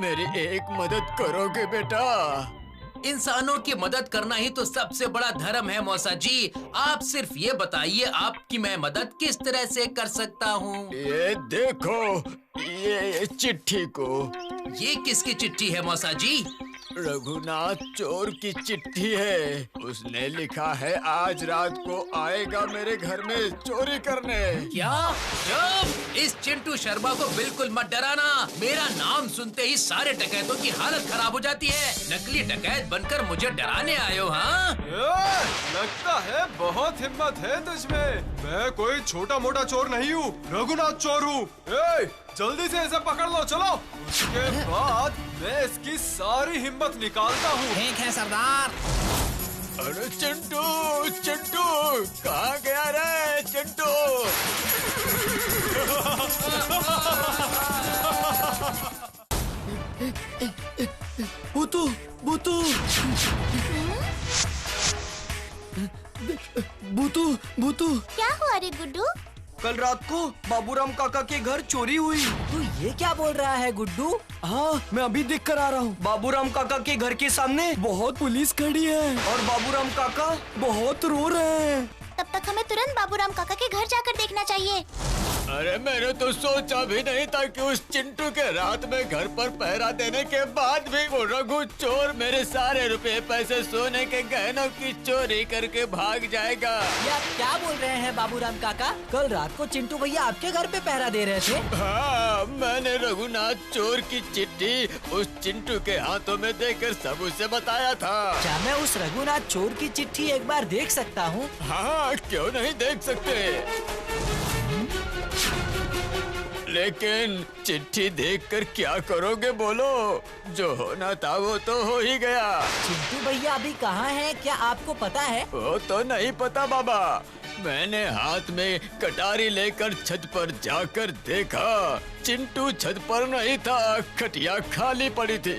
मेरी एक मदद करोगे बेटा? इंसानों की मदद करना ही तो सबसे बड़ा धर्म है मौसा जी। आप सिर्फ ये बताइए आपकी मैं मदद किस तरह से कर सकता हूँ। ये देखो, ये चिट्ठी को। ये किसकी चिट्ठी है मौसा जी? रघुनाथ चोर की चिट्ठी है। उसने लिखा है आज रात को आएगा मेरे घर में चोरी करने। क्या? चुप! इस चिंटू शर्मा को बिल्कुल मत डराना। मेरा नाम सुनते ही सारे डकैतों की हालत खराब हो जाती है। नकली डकैत बनकर मुझे डराने आए हो? हाँ, लगता है बहुत हिम्मत है तुझमें। मैं कोई छोटा मोटा चोर नहीं हूँ, रघुनाथ चोर हूँ। जल्दी से इसे पकड़ लो, चलो। उसके बाद मैं इसकी सारी हिम्मत निकालता हूँ। ठीक है सरदार। अरे चिंटू, चिंटू कहाँ गया रे चिंटू? भूतू, भूतू, भूतू, भूतू। क्या हुआ रे गुड्डू? कल रात को बाबूराम काका के घर चोरी हुई। तू ये क्या बोल रहा है गुड्डू? हाँ, मैं अभी देख कर आ रहा हूँ। बाबूराम काका के घर के सामने बहुत पुलिस खड़ी है और बाबूराम काका बहुत रो रहे हैं। तब तक हमें तुरंत बाबूराम काका के घर जाकर देखना चाहिए। अरे मैंने तो सोचा भी नहीं था कि उस चिंटू के रात में घर पर पहरा देने के बाद भी वो रघु चोर मेरे सारे रुपए पैसे सोने के गहनों की चोरी करके भाग जाएगा। ये आप क्या बोल रहे हैं बाबूराम काका? कल रात को चिंटू भैया आपके घर पे पहरा दे रहे थे। हाँ, मैंने रघुनाथ चोर की चिट्ठी उस चिंटू के हाथों में देकर सब उसे बताया था। क्या मैं उस रघुनाथ चोर की चिट्ठी एक बार देख सकता हूँ? हाँ, क्यों नहीं देख सकते? लेकिन चिट्ठी देखकर क्या करोगे बोलो? जो होना था वो तो हो ही गया। चिंटू भैया अभी कहाँ हैं, क्या आपको पता है? वो तो नहीं पता बाबा। मैंने हाथ में कटारी लेकर छत पर जाकर देखा, चिंटू छत पर नहीं था, खटिया खाली पड़ी थी।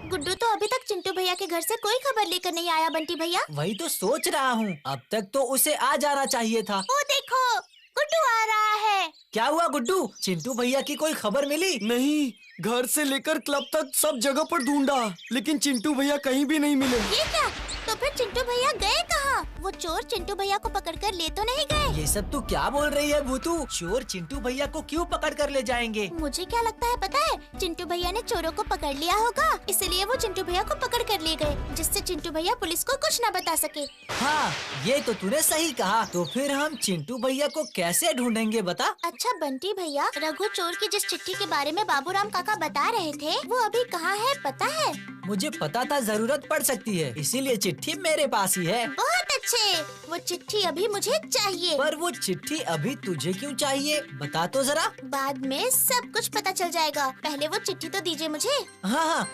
गुड्डू तो अभी तक चिंटू भैया के घर से कोई खबर लेकर नहीं आया बंटी भैया। वही तो सोच रहा हूँ, अब तक तो उसे आ जाना चाहिए था। वो देखो, गुड्डू आ रहा है। क्या हुआ गुड्डू? चिंटू भैया की कोई खबर मिली? नहीं, घर से लेकर क्लब तक सब जगह पर ढूंढा, लेकिन चिंटू भैया कहीं भी नहीं मिले। ये क्या? तो फिर चिंटू भैया गए कहाँ? वो चोर चिंटू भैया को पकड़कर ले तो नहीं गए? ये सब तू क्या बोल रही है भूतू? चोर चिंटू भैया को क्यों पकड़ कर ले जाएंगे? मुझे क्या लगता है पता है? चिंटू भैया ने चोरों को पकड़ लिया होगा, इसलिए वो चिंटू भैया को पकड़ कर ले गए, जिससे चिंटू भैया पुलिस को कुछ न बता सके। हाँ, ये तो तूने सही कहा। तो फिर हम चिंटू भैया को कैसे ढूंढेंगे बता? अच्छा बंटी भैया, रघु चोर की जिस चिट्ठी के बारे में बाबूराम काका बता रहे थे, वो अभी कहाँ है पता है? मुझे पता था जरूरत पड़ सकती है, इसीलिए चिट्ठी मेरे पास ही है। बहुत अच्छे, वो चिट्ठी अभी मुझे चाहिए। पर वो चिट्ठी अभी तुझे क्यों चाहिए, बता तो जरा। बाद में सब कुछ पता चल जाएगा, पहले वो चिट्ठी तो दीजिए मुझे। हाँ हाँ,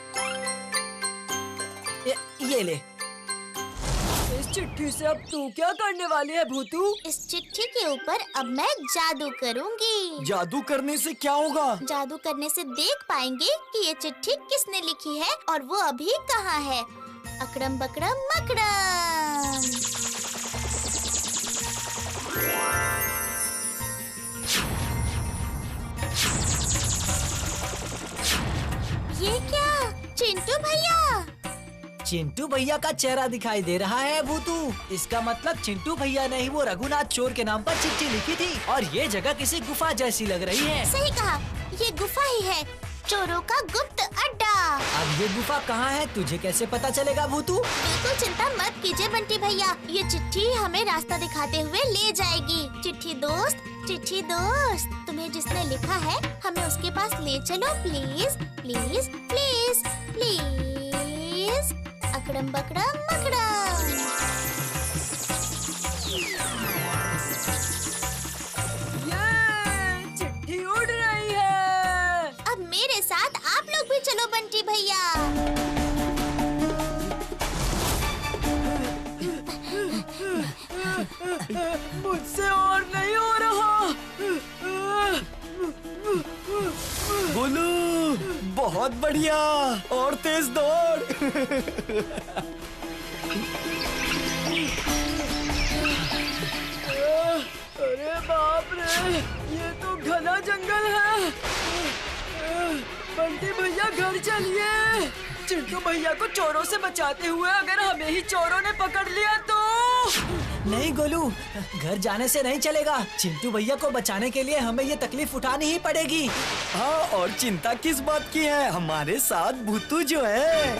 ये ले। इस चिट्ठी से अब तू क्या करने वाली है भूतू? इस चिट्ठी के ऊपर अब मैं जादू करूँगी। जादू करने से क्या होगा? जादू करने से देख पाएंगे कि ये चिट्ठी किसने लिखी है और वो अभी कहाँ है। अकड़म बकड़म मकड़म। ये क्या? चिंटू भैया! चिंटू भैया का चेहरा दिखाई दे रहा है भूतू। इसका मतलब चिंटू भैया ने ही वो रघुनाथ चोर के नाम पर चिट्ठी लिखी थी और ये जगह किसी गुफा जैसी लग रही है। सही कहा, ये गुफा ही है, चोरों का गुप्त अड्डा। अब ये गुफा कहाँ है, तुझे कैसे पता चलेगा भूतू? बिल्कुल चिंता मत कीजिए बंटी भैया, ये चिट्ठी हमें रास्ता दिखाते हुए ले जाएगी। चिट्ठी दोस्त, तुम्हें जिसने लिखा है हमें उसके पास ले चलो प्लीज प्लीज प्लीज प्लीज। अकड़म बकड़म मकड़म। ये चिट्ठी उड़ रही है। अब मेरे साथ आप लोग भी चलो बंटी भैया। मुझसे और नहीं हो रहा। बोलू, बहुत बढ़िया, और तेज दौड़। अरे बाप रे, ये तो घना जंगल है। बंटी भैया घर चलिए। चिंटू भैया को चोरों से बचाते हुए अगर हमें ही चोरों ने पकड़ लिया तो? नहीं गोलू, घर जाने से नहीं चलेगा। चिंटू भैया को बचाने के लिए हमें ये तकलीफ उठानी ही पड़ेगी। हाँ, और चिंता किस बात की है, हमारे साथ भूतू जो है।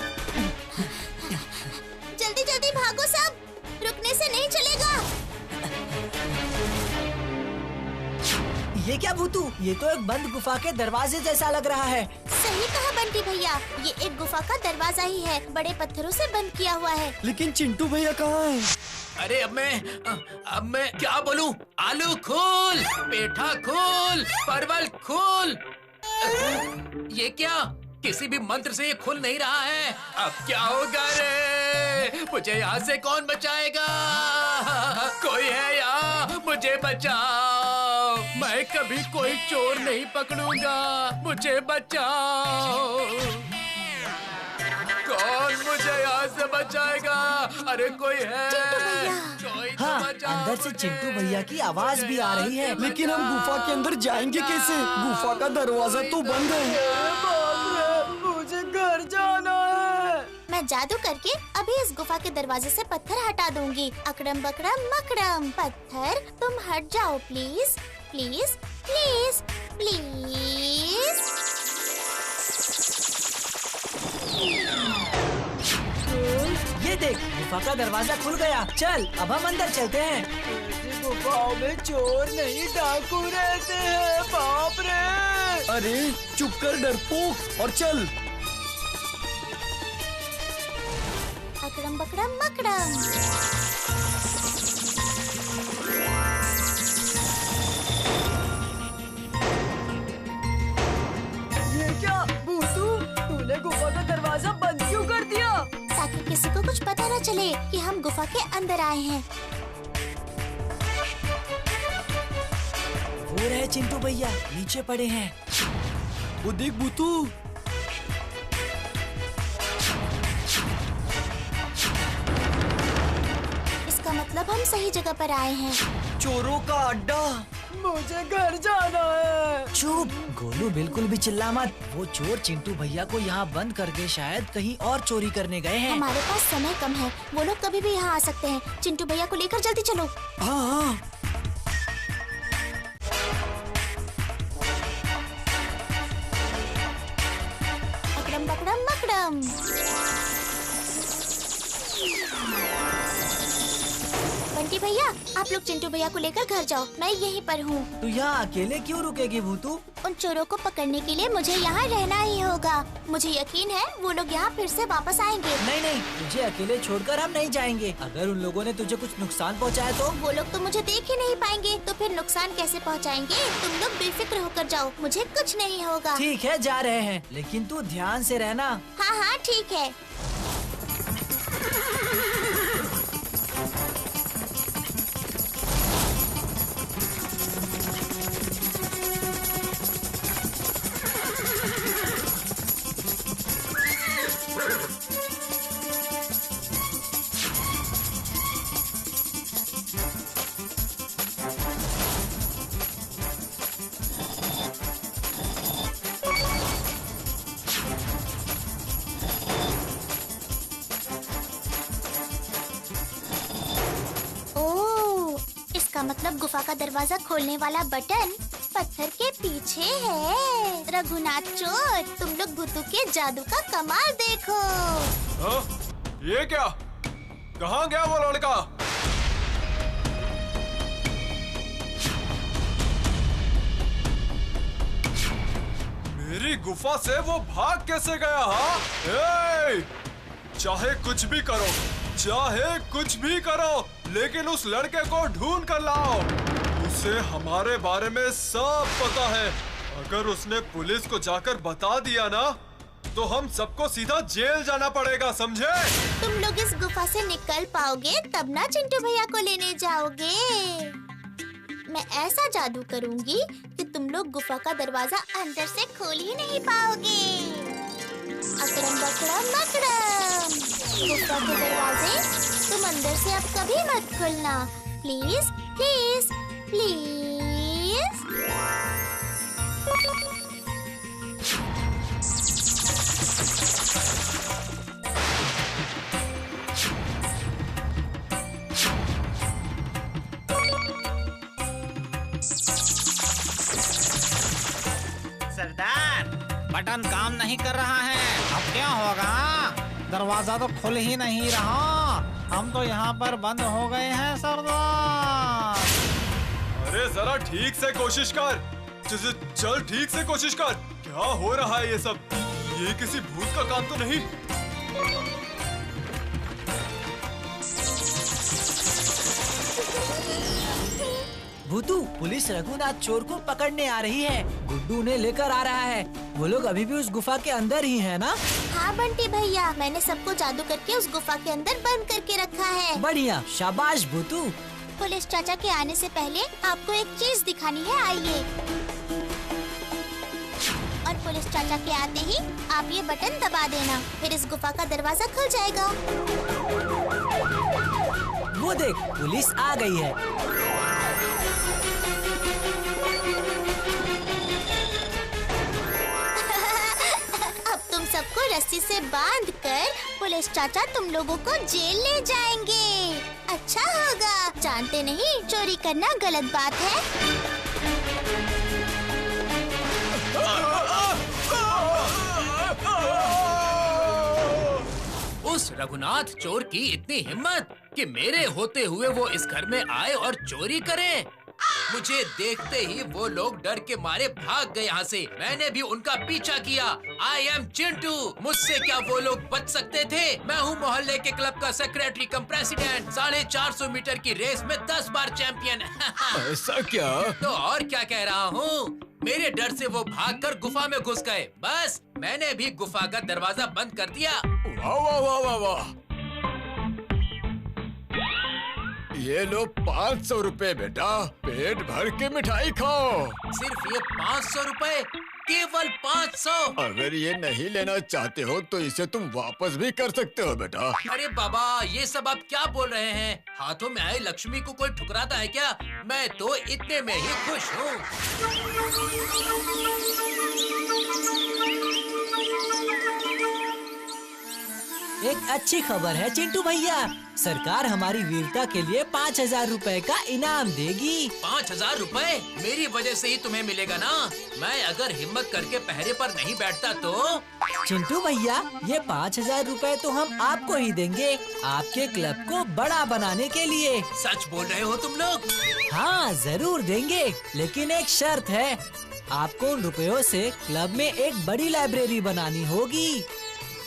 जल्दी जल्दी भागो सब, रुकने से नहीं चलेगा। ये क्या भूतू? ये तो एक बंद गुफा के दरवाजे जैसा लग रहा है। सही कहा बंटी भैया, ये एक गुफा का दरवाजा ही है, बड़े पत्थरों से बंद किया हुआ है। लेकिन चिंटू भैया कहाँ है? अरे अब मैं क्या बोलूं? आलू खोल, पेठा खोल, परवल खोल। ये क्या? किसी भी मंत्र से ये खुल नहीं रहा है। अब क्या होगा रे? मुझे यहाँ से कौन बचाएगा? कोई है यहाँ? मुझे बचाओ। मैं कभी कोई चोर नहीं पकड़ूंगा। मुझे बचाओ। कौन मुझे यहाँ से बचाएगा? अरे कोई है? कोई तो हाँ, बचाओ अंदर से मुझे। चिंटू भैया की आवाज भी आ रही है। लेकिन हम गुफा के अंदर जाएंगे कैसे? गुफा का दरवाजा तो बंद है। मुझे घर जाना है। मैं जादू करके अभी इस गुफा के दरवाजे से पत्थर हटा दूंगी। अकड़म बकड़म मकड़म, पत्थर तुम हट जाओ प्लीज प्लीज प्लीज प्लीज। ये देख, गुफा का दरवाजा खुल गया। चल, अब हम अंदर चलते हैं। गुफाओं में चोर नहीं डाकू रहते हैं, बाप रे। अरे चुप कर डरपोक और चल। अकड़म बकड़म मकड़म। ये क्या भूतू, तूने गुफा का दरवाजा बंद क्यों कर दिया? ताकि किसी को कुछ पता न चले कि हम गुफा के अंदर आए हैं। वो रहे चिंटू भैया, नीचे पड़े हैं। वो देख भूतू। इसका मतलब हम सही जगह पर आए हैं। चोरों का अड्डा। मुझे घर जाना है। चुप गोलू, बिल्कुल भी चिल्ला मत। वो चोर चिंटू भैया को यहाँ बंद करके शायद कहीं और चोरी करने गए हैं। हमारे पास समय कम है, वो लोग कभी भी यहाँ आ सकते हैं। चिंटू भैया को लेकर जल्दी चलो। हाँ हाँ। अकड़म बकड़म मकड़म। बंटी भैया, आप लोग चिंटू भैया को लेकर घर जाओ, मैं यहीं पर हूँ। तू यहाँ अकेले क्यों रुकेगी भूतू? उन चोरों को पकड़ने के लिए मुझे यहाँ रहना ही होगा। मुझे यकीन है वो लोग यहाँ फिर से वापस आएंगे। नहीं नहीं, तुझे अकेले छोड़कर हम नहीं जाएंगे। अगर उन लोगों ने तुझे कुछ नुकसान पहुँचाया तो? वो लोग तो मुझे देख ही नहीं पाएंगे, तो फिर नुकसान कैसे पहुँचाएंगे? तुम लोग बेफिक्र होकर जाओ, मुझे कुछ नहीं होगा। ठीक है, जा रहे हैं, लेकिन तू ध्यान से रहना। हाँ हाँ ठीक है। इसका मतलब गुफा का दरवाजा खोलने वाला बटन पत्थर के पीछे है। रघुनाथ चोर, तुम लोग भूतू के जादू का कमाल देखो। हाँ? ये क्या? कहाँ गया वो लड़का? मेरी गुफा से वो भाग कैसे गया? हाँ? ए! चाहे कुछ भी करो, चाहे कुछ भी करो, लेकिन उस लड़के को ढूंढ कर लाओ। उसे हमारे बारे में सब पता है। अगर उसने पुलिस को जाकर बता दिया ना, तो हम सबको सीधा जेल जाना पड़ेगा, समझे? तुम लोग इस गुफा से निकल पाओगे तब ना चिंटू भैया को लेने जाओगे। मैं ऐसा जादू करूंगी कि तुम लोग गुफा का दरवाजा अंदर से खोल ही नहीं पाओगे। अकड़म बकड़म मकड़म, गुफा के दरवाजे तुम अंदर से अब कभी मत खोलना, प्लीज प्लीज प्लीज। बटन काम नहीं कर रहा है। अब क्या होगा? दरवाजा तो खुल ही नहीं रहा। हम तो यहाँ पर बंद हो गए हैं सरदार। अरे जरा ठीक से कोशिश कर। चल ठीक से कोशिश कर। क्या हो रहा है ये सब? ये किसी भूत का काम तो नहीं? भूतू, पुलिस रघुनाथ चोर को पकड़ने आ रही है। गुड्डू ने लेकर आ रहा है। वो लोग अभी भी उस गुफा के अंदर ही है ना? हाँ बंटी भैया, मैंने सबको जादू करके उस गुफा के अंदर बंद करके रखा है। बढ़िया, शाबाश भूतू। पुलिस चाचा के आने से पहले आपको एक चीज दिखानी है, आइए। और पुलिस चाचा के आते ही आप ये बटन दबा देना, फिर इस गुफा का दरवाजा खुल जाएगा। वो देख, पुलिस आ गई है। अब तुम सबको रस्सी से बांधकर पुलिस चाचा तुम लोगों को जेल ले जाएंगे। अच्छा होगा, जानते नहीं चोरी करना गलत बात है। उस रघुनाथ चोर की इतनी हिम्मत कि मेरे होते हुए वो इस घर में आए और चोरी करे। मुझे देखते ही वो लोग डर के मारे भाग गए यहाँ से। मैंने भी उनका पीछा किया। I am Chintu. मुझसे क्या वो लोग बच सकते थे? मैं हूँ मोहल्ले के क्लब का सेक्रेटरी कम प्रेसिडेंट। 450 मीटर की रेस में 10 बार चैंपियन। ऐसा क्या? तो और क्या कह रहा हूँ? मेरे डर से वो भागकर गुफा में घुस गए। बस मैंने भी गुफा का दरवाजा बंद कर दिया। वाह वाह वाह वाह वाह! ये लो 500 रुपए बेटा, पेट भर के मिठाई खाओ। सिर्फ ये 500 रुपए? केवल 500? अगर ये नहीं लेना चाहते हो तो इसे तुम वापस भी कर सकते हो बेटा। अरे बाबा, ये सब आप क्या बोल रहे हैं? हाथों में आई लक्ष्मी को कोई ठुकराता है क्या? मैं तो इतने में ही खुश हूँ। एक अच्छी खबर है चिंटू भैया, सरकार हमारी वीरता के लिए 5000 रुपए का इनाम देगी। 5000 रुपए? मेरी वजह से ही तुम्हें मिलेगा ना? मैं अगर हिम्मत करके पहरे पर नहीं बैठता तो? चिंटू भैया, ये 5000 रुपए तो हम आपको ही देंगे, आपके क्लब को बड़ा बनाने के लिए। सच बोल रहे हो तुम लोग? हाँ जरूर देंगे, लेकिन एक शर्त है। आपको उन रुपयों से क्लब में एक बड़ी लाइब्रेरी बनानी होगी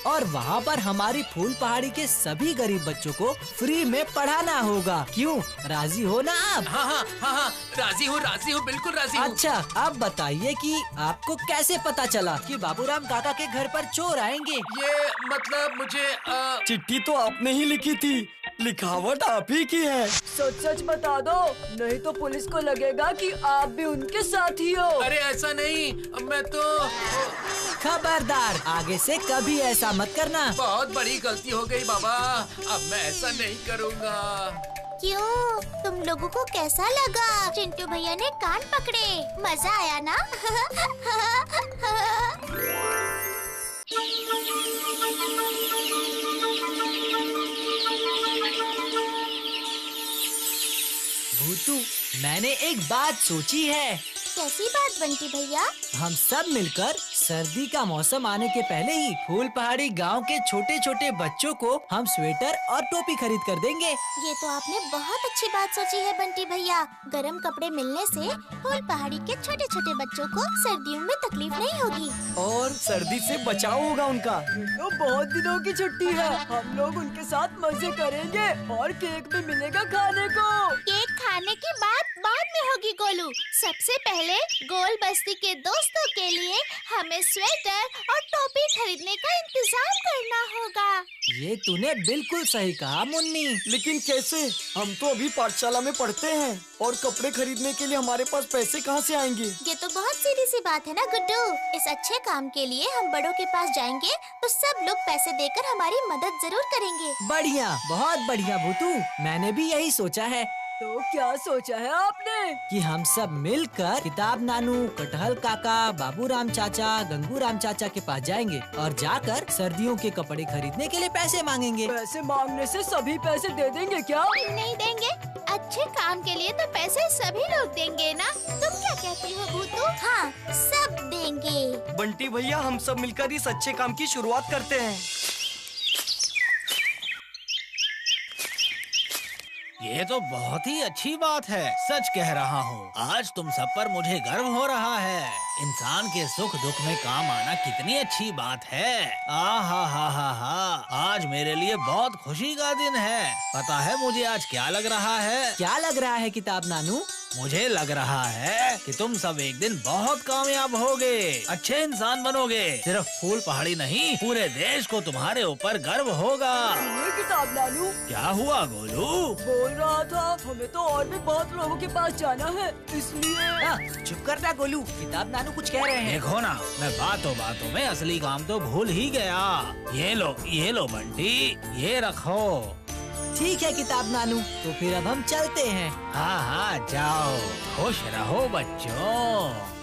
और वहाँ पर हमारी फूल पहाड़ी के सभी गरीब बच्चों को फ्री में पढ़ाना होगा। क्यों, राजी हो ना आप? हाँ, राजी हूँ, बिल्कुल राजी हूँ। अच्छा, अब बताइए कि आपको कैसे पता चला कि बाबूराम काका के घर पर चोर आएंगे? ये मतलब मुझे चिट्ठी तो आपने ही लिखी थी, लिखावट आप ही की है। सच सच बता दो, नहीं तो पुलिस को लगेगा कि आप भी उनके साथ ही हो। अरे ऐसा नहीं, मैं तो खबरदार, आगे से कभी ऐसा मत करना। बहुत बड़ी गलती हो गई बाबा, अब मैं ऐसा नहीं करूँगा। क्यों, तुम लोगों को कैसा लगा? चिंटू भैया ने कान पकड़े, मजा आया ना? भूतू, मैंने एक बात सोची है। कैसी बात बंटी भैया? हम सब मिलकर सर्दी का मौसम आने के पहले ही फूल पहाड़ी गांव के छोटे छोटे बच्चों को हम स्वेटर और टोपी खरीद कर देंगे। ये तो आपने बहुत अच्छी बात सोची है बंटी भैया। गरम कपड़े मिलने से फूल पहाड़ी के छोटे छोटे बच्चों को सर्दियों में तकलीफ नहीं होगी और सर्दी से बचाव होगा उनका। तो बहुत दिनों की छुट्टी है, हम लोग उनके साथ मजे करेंगे और केक भी मिलेगा खाने को। केक खाने की बात बाद में होगी गोलू। सबसे पहले गोल बस्ती के दोस्तों के लिए हमें स्वेटर और टोपी खरीदने का इंतजाम करना होगा। ये तूने बिल्कुल सही कहा मुन्नी। लेकिन कैसे? हम तो अभी पाठशाला में पढ़ते हैं और कपड़े खरीदने के लिए हमारे पास पैसे कहाँ से आएंगे? ये तो बहुत सीधी सी बात है ना गुड्डू। इस अच्छे काम के लिए हम बड़ों के पास जाएंगे तो सब लोग पैसे देकर हमारी मदद जरूर करेंगे। बढ़िया, बहुत बढ़िया भूतू, मैंने भी यही सोचा है। तो क्या सोचा है आपने? कि हम सब मिलकर किताब नानू, कटहल काका, बाबूराम चाचा, गंगूराम चाचा के पास जाएंगे और जाकर सर्दियों के कपड़े खरीदने के लिए पैसे मांगेंगे। पैसे मांगने से सभी पैसे दे देंगे क्या? नहीं देंगे, अच्छे काम के लिए तो पैसे सभी लोग देंगे ना? तुम क्या कहती हो भूतू? हाँ, सब देंगे। बंटी भैया, हम सब मिलकर इस अच्छे काम की शुरुआत करते हैं। ये तो बहुत ही अच्छी बात है, सच कह रहा हूँ। आज तुम सब पर मुझे गर्व हो रहा है। इंसान के सुख दुख में काम आना कितनी अच्छी बात है। हा, आज मेरे लिए बहुत खुशी का दिन है। पता है मुझे आज क्या लग रहा है? क्या लग रहा है किताब नानू? मुझे लग रहा है कि तुम सब एक दिन बहुत कामयाब होगे, अच्छे इंसान बनोगे। सिर्फ फूल पहाड़ी नहीं, पूरे देश को तुम्हारे ऊपर गर्व होगा। ये किताब नानू, क्या हुआ गोलू? बोल रहा था हमें तो और भी बहुत लोगों के पास जाना है, इसलिए। चुप कर जा गोलू, किताब नानू कुछ कह रहे हैं। देखो ना, मैं बातों बातों में असली काम तो भूल ही गया। ये लो बंटी, ये रखो। ठीक है किताब नानू, तो फिर अब हम चलते हैं। हाँ, जाओ, खुश रहो बच्चों।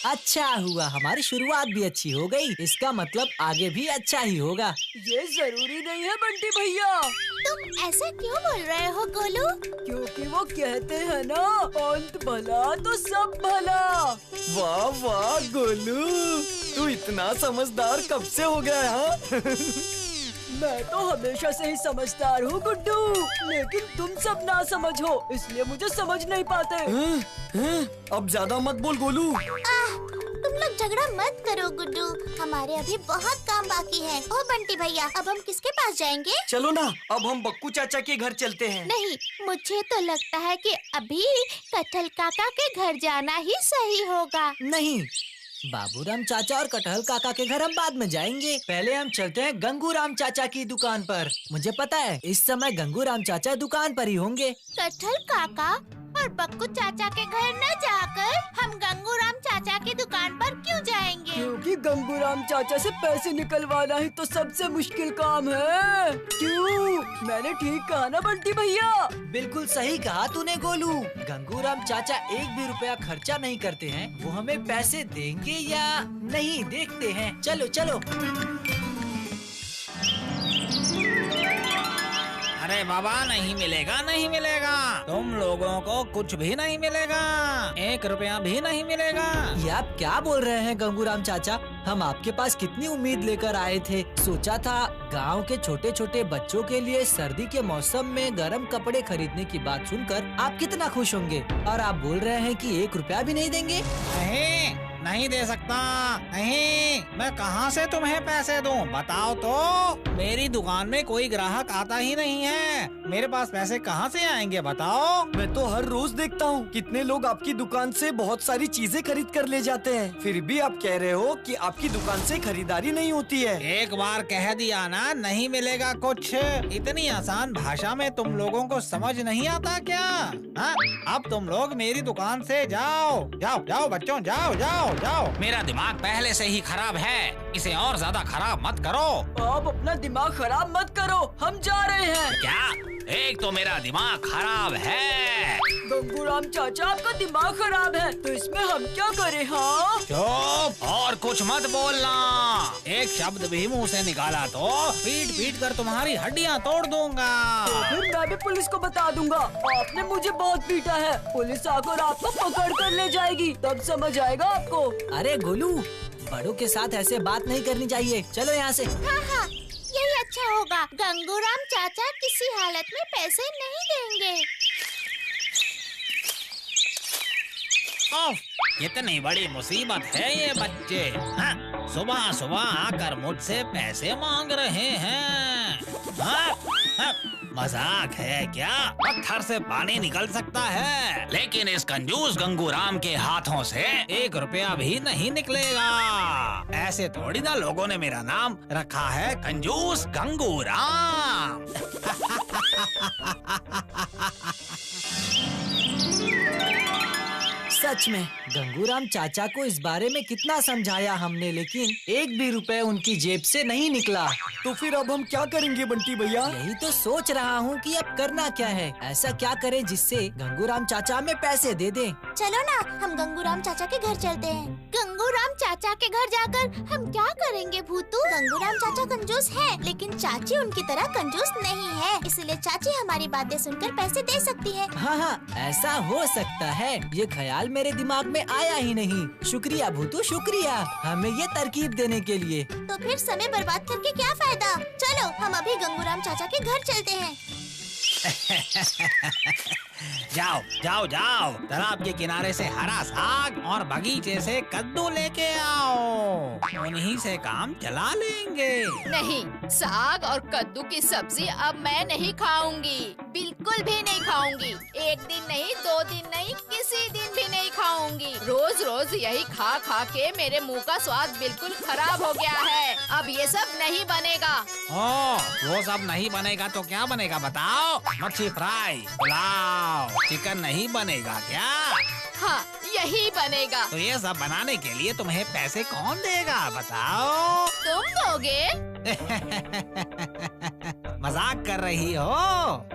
अच्छा हुआ, हमारी शुरुआत भी अच्छी हो गई। इसका मतलब आगे भी अच्छा ही होगा। ये जरूरी नहीं है बंटी भैया। तुम ऐसा क्यों बोल रहे हो गोलू? क्योंकि वो कहते हैं ना, अंत भला तो सब भला। वाह वाह गोलू, तू इतना समझदार कब से हो गया है? मैं तो हमेशा से ही समझदार हूँ गुड्डू, लेकिन तुम सब ना समझो, इसलिए मुझे समझ नहीं पाते। अब ज्यादा मत बोल गोलू। तुम लोग झगड़ा मत करो गुड्डू, हमारे अभी बहुत काम बाकी है। ओ बंटी भैया, अब हम किसके पास जाएंगे? चलो ना, अब हम बक्कू चाचा के घर चलते हैं। नहीं, मुझे तो लगता है कि अभी कटहल काका के घर जाना ही सही होगा। नहीं, बाबूराम चाचा और कटहल काका के घर हम बाद में जाएंगे। पहले हम चलते हैं गंगूराम चाचा की दुकान पर। मुझे पता है इस समय गंगूराम चाचा दुकान पर ही होंगे। कटहल काका और बक्कू चाचा के घर न जाकर हम गंगूराम चाचा की दुकान पर क्यों जाएंगे? क्योंकि गंगूराम चाचा से पैसे निकलवाना ही तो सबसे मुश्किल काम है। क्यों? मैंने ठीक कहा ना बंटी भैया? बिल्कुल सही कहा तूने गोलू। गंगूराम चाचा एक भी रुपया खर्चा नहीं करते हैं। वो हमें पैसे देंगे या नहीं, देखते हैं। चलो चलो। अरे बाबा, नहीं मिलेगा, नहीं मिलेगा। तुम लोगों को कुछ भी नहीं मिलेगा, 1 रुपया भी नहीं मिलेगा। ये आप क्या बोल रहे हैं गंगूराम चाचा? हम आपके पास कितनी उम्मीद लेकर आए थे। सोचा था गांव के छोटे छोटे बच्चों के लिए सर्दी के मौसम में गर्म कपड़े खरीदने की बात सुनकर आप कितना खुश होंगे, और आप बोल रहे हैं कि 1 रुपया भी नहीं देंगे। नहीं दे सकता। नहीं, मैं कहाँ से तुम्हें पैसे दूं? बताओ तो। मेरी दुकान में कोई ग्राहक आता ही नहीं है, मेरे पास पैसे कहाँ से आएंगे बताओ? मैं तो हर रोज देखता हूँ कितने लोग आपकी दुकान से बहुत सारी चीजें खरीद कर ले जाते हैं, फिर भी आप कह रहे हो कि आपकी दुकान से खरीदारी नहीं होती है। एक बार कह दिया ना, नहीं मिलेगा कुछ। इतनी आसान भाषा में तुम लोगों को समझ नहीं आता क्या? हाँ, अब तुम लोग मेरी दुकान से जाओ। जाओ जाओ बच्चों, जाओ जाओ जाओ। मेरा दिमाग पहले से ही खराब है, इसे और ज्यादा खराब मत करो। आप अपना दिमाग खराब मत करो, हम जा रहे हैं। क्या? एक तो मेरा दिमाग खराब है। गंगूराम चाचा, आपका दिमाग खराब है, तो इसमें हम क्या करें? हाँ, चुप, और कुछ मत बोलना। एक शब्द भी मुंह से निकाला तो पीट पीट कर तुम्हारी हड्डियां तोड़ दूंगा। तो फिर मैं भी पुलिस को बता दूंगा, आपने मुझे बहुत पीटा है। पुलिस आकर आपको पकड़ कर ले जाएगी, तब समझ आएगा आपको। अरे गोलू, बड़ों के साथ ऐसे बात नहीं करनी चाहिए। चलो यहाँ से। हाँ, यही अच्छा होगा। गंगूराम चाचा किसी हालत में पैसे नहीं देंगे। कितनी बड़ी मुसीबत है ये बच्चे। हाँ, सुबह सुबह आकर मुझसे पैसे मांग रहे हैं। हाँ, हाँ, मजाक है क्या? पत्थर से पानी निकल सकता है, लेकिन इस कंजूस गंगूराम के हाथों से 1 रुपया भी नहीं निकलेगा। ऐसे थोड़ी ना लोगों ने मेरा नाम रखा है, कंजूस गंगूराम। सच में गंगूराम चाचा को इस बारे में कितना समझाया हमने, लेकिन 1 भी रुपए उनकी जेब से नहीं निकला। तो फिर अब हम क्या करेंगे बंटी भैया? यही तो सोच रहा हूँ कि अब करना क्या है। ऐसा क्या करें जिससे गंगूराम चाचा हमें पैसे दे दें। चलो ना, हम गंगूराम चाचा के घर चलते हैं। गंगूराम चाचा के घर जाकर हम क्या करेंगे भूतू? गंगूराम चाचा कंजूस है, लेकिन चाची उनकी तरह कंजूस नहीं है, इसलिए चाची हमारी बातें सुनकर पैसे दे सकती है। हाँ, ऐसा हो सकता है। ये ख्याल मेरे दिमाग में आया ही नहीं। शुक्रिया भूतू, शुक्रिया हमें ये तरकीब देने के लिए। तो फिर समय बर्बाद करके क्या फायदा? चलो हम अभी गंगूराम चाचा के घर चलते हैं। जाओ जाओ जाओ, तालाब के किनारे से हरा साग और बगीचे से कद्दू लेके आओ, उन्हीं से काम चला लेंगे। नहीं, साग और कद्दू की सब्जी अब मैं नहीं खाऊंगी, बिल्कुल भी नहीं खाऊंगी। एक दिन नहीं, 2 दिन नहीं, किसी दिन भी नहीं खाऊंगी। रोज रोज यही खा खा के मेरे मुंह का स्वाद बिल्कुल खराब हो गया है। अब ये सब नहीं बनेगा। वो सब नहीं बनेगा तो क्या बनेगा बताओ? मच्छी फ्राई, पुलाव, चिकन नहीं बनेगा क्या? हाँ, यही बनेगा। तो ये सब बनाने के लिए तुम्हें पैसे कौन देगा बताओ? तुम दोगे? मजाक कर रही हो?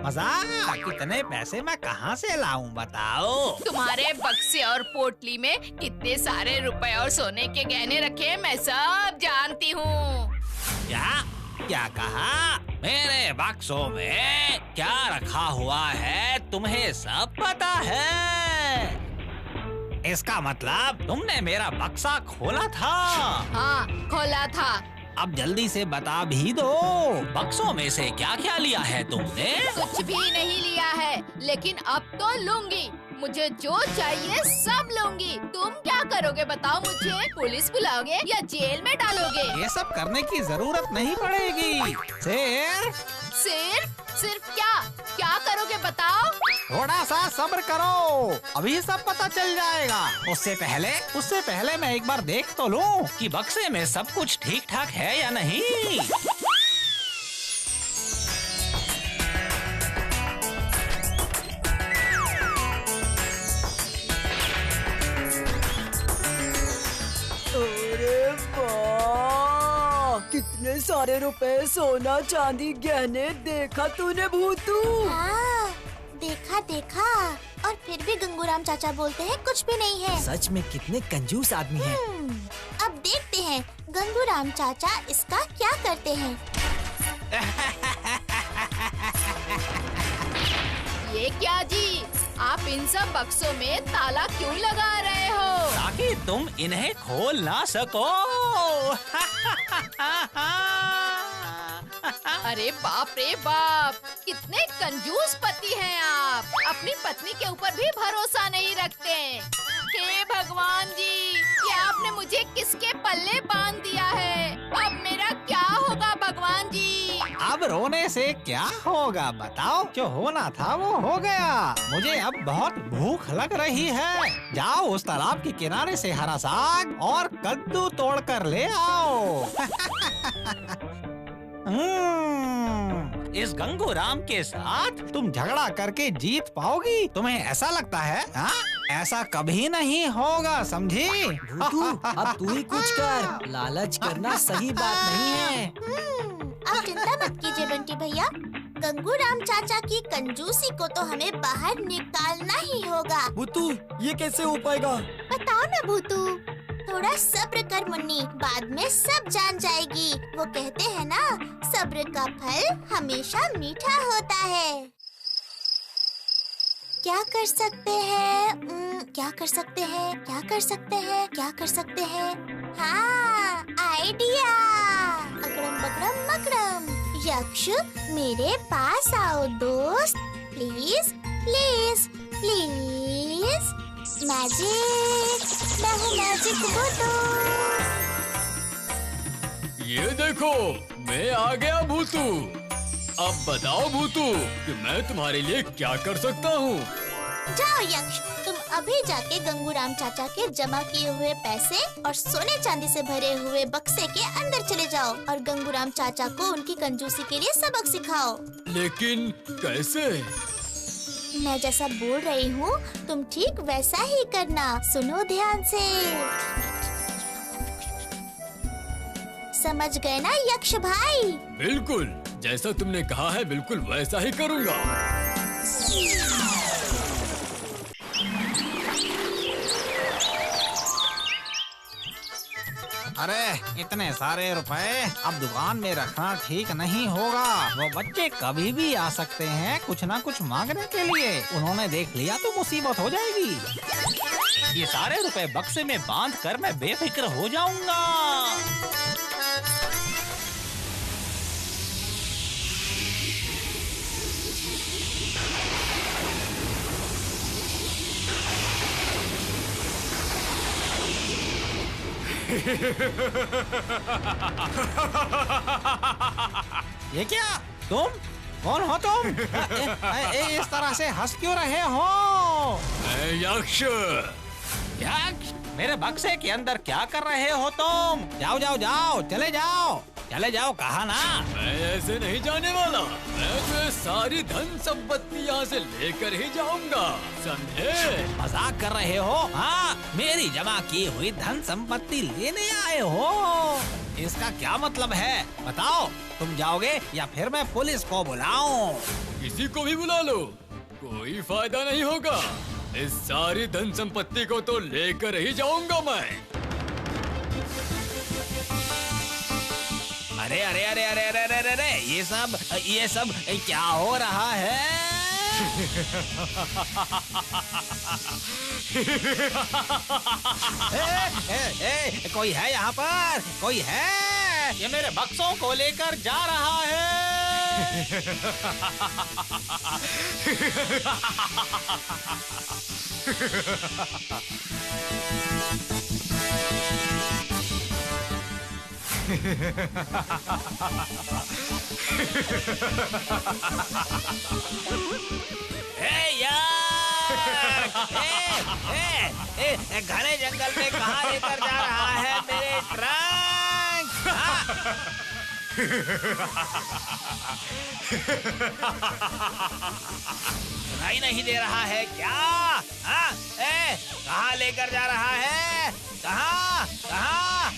मजाक? कितने पैसे मैं कहाँ से लाऊं बताओ? तुम्हारे बक्से और पोटली में कितने सारे रुपए और सोने के गहने रखे मैं सब जानती हूँ। क्या कहा? मेरे बक्सों में क्या रखा हुआ है तुम्हें सब पता है? इसका मतलब तुमने मेरा बक्सा खोला था? हाँ, खोला था। अब जल्दी से बता भी दो, बक्सों में से क्या क्या लिया है तुमने? कुछ भी नहीं लिया है, लेकिन अब तो लूंगी। मुझे जो चाहिए सब लूंगी। तुम क्या करोगे बताओ मुझे? पुलिस बुलाओगे या जेल में डालोगे? ये सब करने की जरूरत नहीं पड़ेगी। सिर्फ क्या करोगे बताओ? थोड़ा सा सब्र करो, अभी सब पता चल जाएगा। उससे पहले मैं एक बार देख तो लूं कि बक्से में सब कुछ ठीक ठाक है या नहीं। अरे वाह, कितने सारे रुपए, सोना चांदी गहने। देखा तूने भूतू? हाँ, देखा और फिर भी गंगूराम चाचा बोलते हैं कुछ भी नहीं है। सच में कितने कंजूस आदमी हैं। अब देखते हैं गंगूराम चाचा इसका क्या करते हैं। ये क्या जी, आप इन सब बक्सों में ताला क्यों लगा रहे हो? ताकि तुम इन्हें खोल ना सको। अरे बाप रे बाप, कितने कंजूस पति हैं आप। अपनी पत्नी के ऊपर भी भरोसा नहीं रखते। हे भगवान जी, ये आपने मुझे किसके पल्ले बांध दिया है? अब मेरा क्या होगा भगवान जी? अब रोने से क्या होगा बताओ? जो होना था वो हो गया। मुझे अब बहुत भूख लग रही है। जाओ उस तालाब के किनारे से हरा साग और कद्दू तोड़ कर ले आओ। इस गंगूराम के साथ तुम झगड़ा करके जीत पाओगी? तुम्हें ऐसा लगता है? हाँ? ऐसा कभी नहीं होगा, समझी? भूतू, अब तू ही कुछ कर। लालच करना सही बात नहीं है। आप चिंता मत कीजिए बंटी भैया, गंगूराम चाचा की कंजूसी को तो हमें बाहर निकालना ही होगा। भूतू, ये कैसे हो पाएगा? बताओ ना भूतू, थोड़ा सब्र कर मुन्नी, बाद में सब जान जाएगी। वो कहते हैं ना, सब्र का फल हमेशा मीठा होता है। क्या कर सकते हैं? क्या कर सकते हैं? क्या कर सकते हैं? क्या कर सकते हैं? हाँ, आइडिया। अकड़म बकड़म मकड़म, यक्ष मेरे पास आओ दोस्त, प्लीज प्लीज प्लीज। मैजिक, मैं हूँ मैजिक भूतू। ये देखो, मैं आ गया भूतू। अब बताओ भूतू कि मैं तुम्हारे लिए क्या कर सकता हूँ? जाओ यक्ष, तुम अभी जाके गंगूराम चाचा के जमा किए हुए पैसे और सोने चांदी से भरे हुए बक्से के अंदर चले जाओ और गंगूराम चाचा को उनकी कंजूसी के लिए सबक सिखाओ। लेकिन कैसे? मैं जैसा बोल रही हूँ तुम ठीक वैसा ही करना। सुनो ध्यान से। समझ गए ना यक्ष भाई? बिल्कुल, जैसा तुमने कहा है बिल्कुल वैसा ही करूँगा। अरे इतने सारे रुपए अब दुकान में रखना ठीक नहीं होगा। वो बच्चे कभी भी आ सकते हैं कुछ ना कुछ मांगने के लिए। उन्होंने देख लिया तो मुसीबत हो जाएगी। ये सारे रुपए बक्से में बांध कर मैं बेफिक्र हो जाऊंगा। ये क्या? तुम कौन हो तुम? इस तरह से हंस क्यों रहे हो? यक्ष। यक्ष? मेरे बक्से के अंदर क्या कर रहे हो तुम? जाओ जाओ जाओ, चले जाओ, चले जाओ। कहा ना? मैं ऐसे नहीं जाने वाला। मैं तो सारी धन संपत्ति यहाँ से लेकर ही जाऊंगा, समझे? मजाक कर रहे हो? हाँ, मेरी जमा की हुई धन संपत्ति लेने आए हो? इसका क्या मतलब है? बताओ, तुम जाओगे या फिर मैं पुलिस को बुलाऊं? किसी को भी बुला लो, कोई फायदा नहीं होगा। इस सारी धन संपत्ति को तो लेकर ही जाऊंगा मैं। अरे अरे अरे अरे अरे अरे अरे, ये सब क्या हो रहा है? कोई है यहाँ पर? कोई है? ये मेरे बक्सों को लेकर जा रहा है। घने जंगल में कहाँ लेकर जा रहा है मेरे ट्रंक? सुनाई नहीं दे रहा है क्या? कहाँ लेकर जा रहा है? कहाँ कहाँ?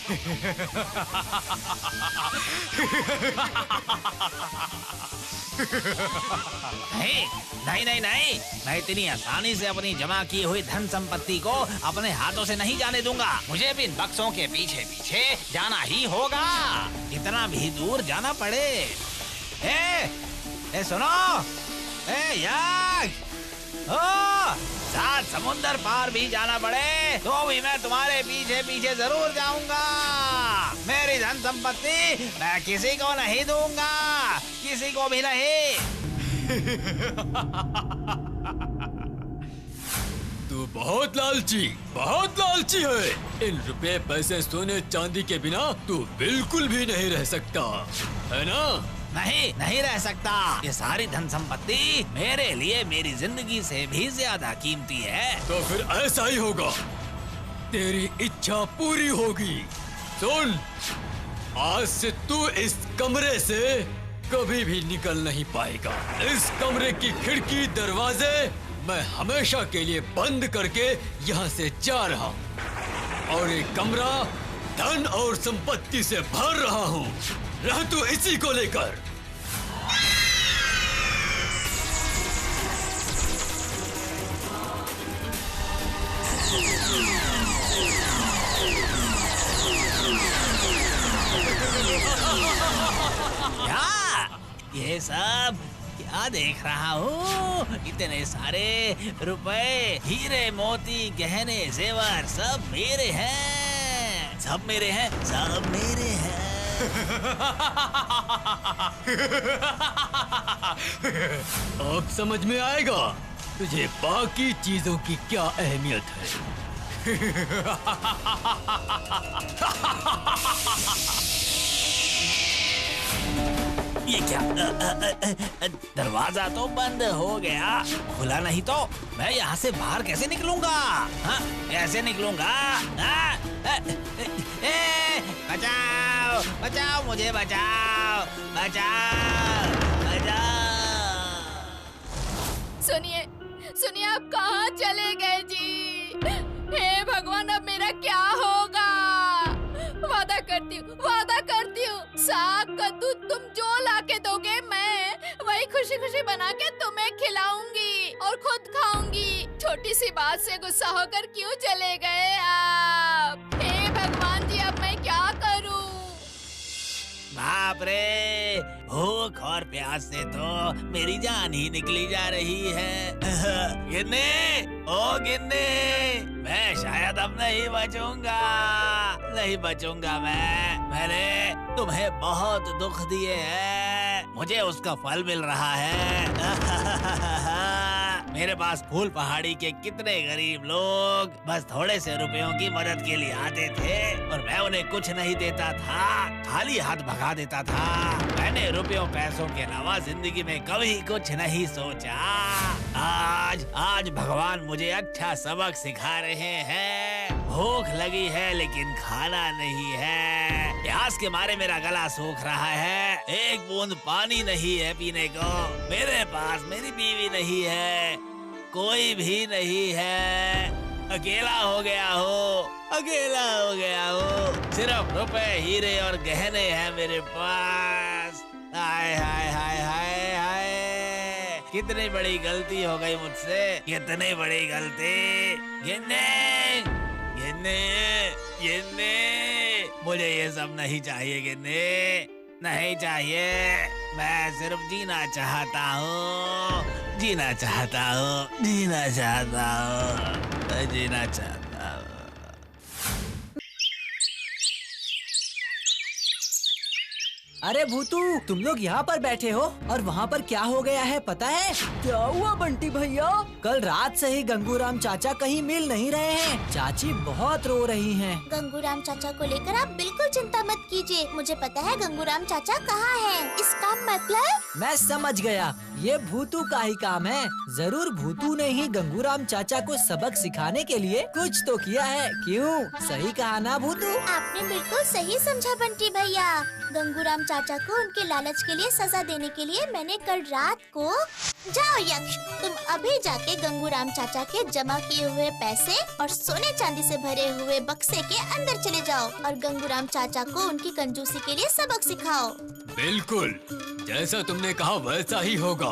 नहीं नहीं नहीं नहीं, मैं इतनी आसानी से अपनी जमा की हुई धन संपत्ति को अपने हाथों से नहीं जाने दूंगा। मुझे भी इन बक्सों के पीछे पीछे जाना ही होगा, कितना भी दूर जाना पड़े। ए सुनो, यक्ष, सात समुंदर पार भी जाना पड़े तो भी मैं तुम्हारे पीछे पीछे जरूर जाऊंगा। मेरी धन संपत्ति मैं किसी को नहीं दूंगा, किसी को भी नहीं। तू बहुत लालची है। इन रुपए पैसे सोने चांदी के बिना तू बिल्कुल भी नहीं रह सकता, है ना? नहीं रह सकता। ये सारी धन संपत्ति मेरे लिए मेरी जिंदगी से भी ज्यादा कीमती है। तो फिर ऐसा ही होगा, तेरी इच्छा पूरी होगी। सुन, आज से तू इस कमरे से कभी भी निकल नहीं पाएगा। इस कमरे की खिड़की दरवाजे मैं हमेशा के लिए बंद करके यहाँ से जा रहा हूँ और ये कमरा धन और संपत्ति से भर रहा हूँ। रह तू इसी को लेकर। ये सब क्या देख रहा हूँ? इतने सारे रुपए, हीरे मोती, गहने, जेवर सब मेरे हैं, सब मेरे हैं, सब मेरे हैं। अब समझ में आएगा तुझे बाकी चीजों की क्या अहमियत है। ये क्या? दरवाजा तो बंद हो गया, खुला नहीं तो मैं यहाँ से बाहर कैसे निकलूंगा? कैसे निकलूंगा? बचाओ बचाओ, मुझे बचाओ बचाओ बचाओ। सुनिए, आप कहाँ चले गए जी? हे भगवान, अब मेरा क्या होगा? वादा करती हूँ साग कद्दू तुम जो लाके दोगे मैं वही खुशी खुशी बना के तुम्हें खिलाऊंगी और खुद खाऊंगी। छोटी सी बात से गुस्सा होकर क्यों चले गए आप? हे भगवान जी, अब मैं क्या बाप रे, भूख और प्यास से तो मेरी जान ही निकली जा रही है। गिन्नी, ओ गिन्नी, मैं शायद अब नहीं बचूंगा, नहीं बचूंगा मैंने तुम्हें बहुत दुख दिए हैं, मुझे उसका फल मिल रहा है। मेरे पास फूल पहाड़ी के कितने गरीब लोग बस थोड़े से रुपयों की मदद के लिए आते थे और मैं उन्हें कुछ नहीं देता था, खाली हाथ भगा देता था। मैंने रुपयों पैसों के अलावा जिंदगी में कभी कुछ नहीं सोचा। आज भगवान मुझे अच्छा सबक सिखा रहे हैं। भूख लगी है लेकिन खाना नहीं है, प्यास के मारे मेरा गला सूख रहा है, एक बूंद पानी नहीं है पीने को, मेरे पास मेरी बीवी नहीं है, कोई भी नहीं है, अकेला हो गया हूँ, अकेला हो गया हूँ, सिर्फ रुपए, हीरे और गहने हैं मेरे पास। हाय हाय हाय हाय हाय, कितनी बड़ी गलती हो गई मुझसे, कितनी बड़ी गलती। गिन्नी, गिन्नी, गिन्नी, मुझे ये सब नहीं चाहिए गिन्नी, नहीं चाहिए। मैं सिर्फ जीना चाहता हूँ, जीना चाहता हूँ, जीना चाहता हूँ, जीना चाहता हूँ। अरे भूतू, तुम लोग यहाँ पर बैठे हो और वहाँ पर क्या हो गया है पता है? क्या हुआ बंटी भैया? कल रात से ही गंगूराम चाचा कहीं मिल नहीं रहे हैं। चाची बहुत रो रही हैं। गंगूराम चाचा को लेकर आप बिल्कुल चिंता मत कीजिए, मुझे पता है गंगूराम चाचा कहाँ हैं। इसका मतलब? मैं समझ गया, ये भूतू का ही काम है। जरूर भूतू ने ही गंगूराम चाचा को सबक सिखाने के लिए कुछ तो किया है। क्यों, सही कहा ना भूतू? आपने बिल्कुल सही समझा बंटी भैया। गंगूराम चाचा को उनके लालच के लिए सजा देने के लिए मैंने कल रात को... जाओ यक्ष, तुम अभी जाके गंगूराम चाचा के जमा किए हुए पैसे और सोने चांदी से भरे हुए बक्से के अंदर चले जाओ और गंगूराम चाचा को उनकी कंजूसी के लिए सबक सिखाओ। बिल्कुल, जैसा तुमने कहा वैसा ही होगा।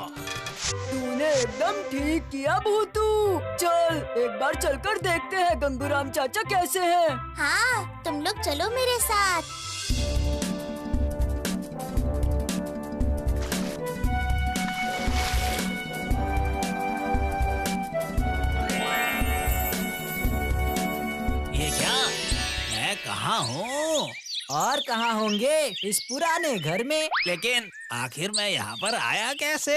तूने एकदम ठीक किया भूतू। चल एक बार चलकर देखते हैं गंगूराम चाचा कैसे हैं। हाँ, तुम लोग चलो मेरे साथ। ये क्या, मैं कहाँ हूँ? और कहाँ होंगे, इस पुराने घर में। लेकिन आखिर मैं यहाँ पर आया कैसे?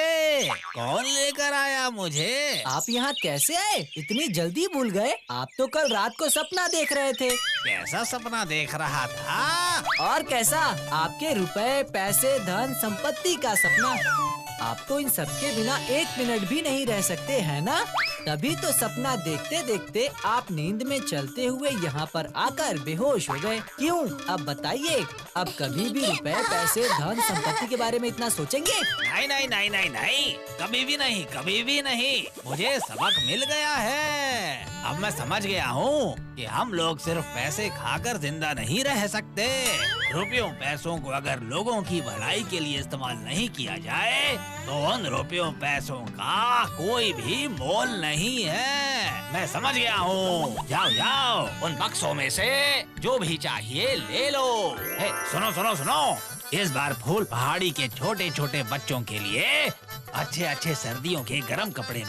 कौन लेकर आया मुझे? आप यहाँ कैसे आए? इतनी जल्दी भूल गए? आप तो कल रात को सपना देख रहे थे। कैसा सपना देख रहा था? और कैसा, आपके रुपए, पैसे, धन संपत्ति का सपना। आप तो इन सब के बिना एक मिनट भी नहीं रह सकते हैं ना? तभी तो सपना देखते देखते आप नींद में चलते हुए यहाँ पर आकर बेहोश हो गए। क्यों, अब बताइए, अब कभी भी रुपए, पैसे, धन संपत्ति के बारे में इतना सोचेंगे? नहीं नहीं नहीं नहीं नहीं, कभी भी नहीं, कभी भी नहीं। मुझे सबक मिल गया है। अब मैं समझ गया हूँ कि हम लोग सिर्फ पैसे खाकर जिंदा नहीं रह सकते। रुपयों पैसों को अगर लोगों की भलाई के लिए इस्तेमाल नहीं किया जाए तो उन रुपयों पैसों का कोई भी मोल नहीं है। मैं समझ गया हूँ। जाओ जाओ, उन बक्सों में से जो भी चाहिए ले लो। हे, सुनो सुनो सुनो, इस बार फूल पहाड़ी के छोटे छोटे बच्चों के लिए अच्छे अच्छे सर्दियों के गर्म कपड़े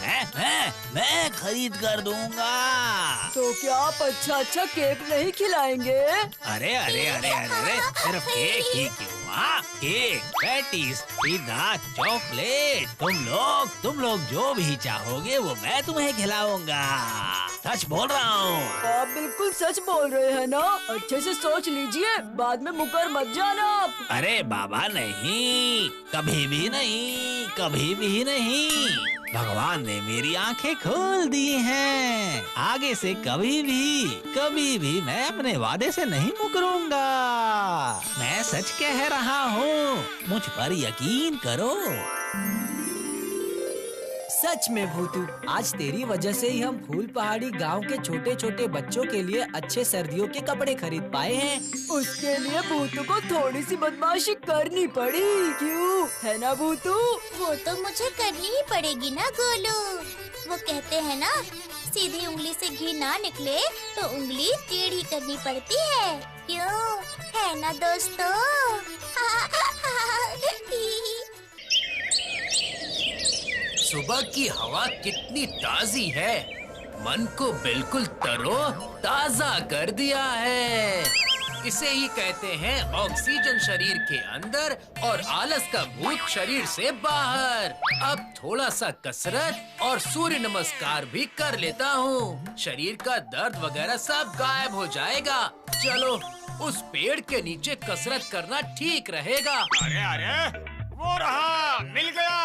मैं खरीद कर दूंगा। तो क्या आप अच्छा अच्छा केक नहीं खिलाएंगे? अरे अरे अरे अरे, सिर्फ केक ही क्यों? हाँ, केक, पैटीज, पिज़्ज़ा, चॉकलेट, तुम लोग जो भी चाहोगे वो मैं तुम्हें खिलाऊंगा। सच बोल रहा हूँ। आप बिल्कुल सच बोल रहे हैं ना? अच्छे से सोच लीजिए, बाद में मुकर मत जाना आप। अरे बाबा नहीं, कभी भी नहीं, कभी भी नहीं। भगवान ने मेरी आंखें खोल दी हैं। आगे से कभी भी मैं अपने वादे से नहीं मुकरूंगा। मैं सच कह रहा हूँ, मुझ पर यकीन करो। सच में भूतू, आज तेरी वजह से ही हम फूल पहाड़ी गांव के छोटे छोटे बच्चों के लिए अच्छे सर्दियों के कपड़े खरीद पाए हैं। उसके लिए भूतू को थोड़ी सी बदमाशी करनी पड़ी, क्यों है ना भूतू? वो तो मुझे करनी ही पड़ेगी ना गोलू। वो कहते हैं ना, सीधी उंगली से घी ना निकले तो उंगली टेढ़ी करनी पड़ती है, क्यों है ना दोस्तों? सुबह की हवा कितनी ताजी है, मन को बिल्कुल तरो ताजा कर दिया है। इसे ही कहते हैं ऑक्सीजन शरीर के अंदर और आलस का भूत शरीर से बाहर। अब थोड़ा सा कसरत और सूर्य नमस्कार भी कर लेता हूँ, शरीर का दर्द वगैरह सब गायब हो जाएगा। चलो उस पेड़ के नीचे कसरत करना ठीक रहेगा। अरे अरे, वो रहा, मिल गया